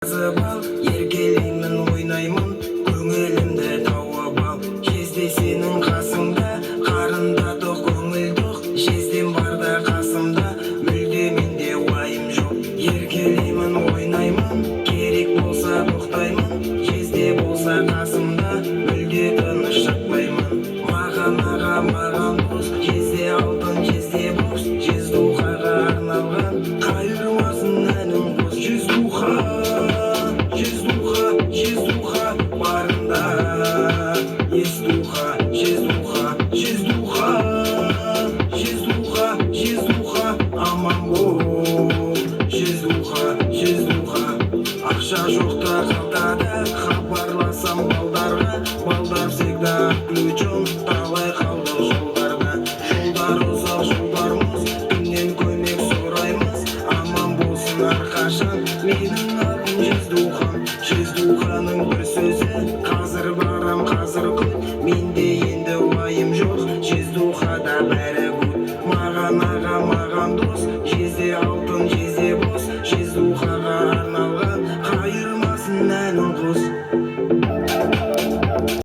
Бал, еркелеймін, ойнаймын, көңілімді тауып ал. Жезде сенің қасыңда, қарындадық, көңілдік. Жезден барда қасымда, мүлде менде уайым жоқ. Еркелеймін, ойнаймын, керек болса тоқтаймын. Жезде болса қасымда, мүлде тыныш жатпаймын. Маған аға, маған дос, жезде алтын, жезде бос. Жездухаға арналған, қайырмасын әнің қос. Жездуха барында, естуха, жездуха, аман бол. Жездуха, ақша жоқта қалтада, хабарласам балдарға. Балдар всегда включен, талай қалды жолдарда. Жолдар ұзақ, жолдар мұз, күннен көмек сұраймыз. Аман болсын әрқашан, менің атын жездуханың бір сөзі. Қазір барам, қазір күт, менде енді уайым жоқ. Жездухада бәрі good. Маған аға, маған дос, жезде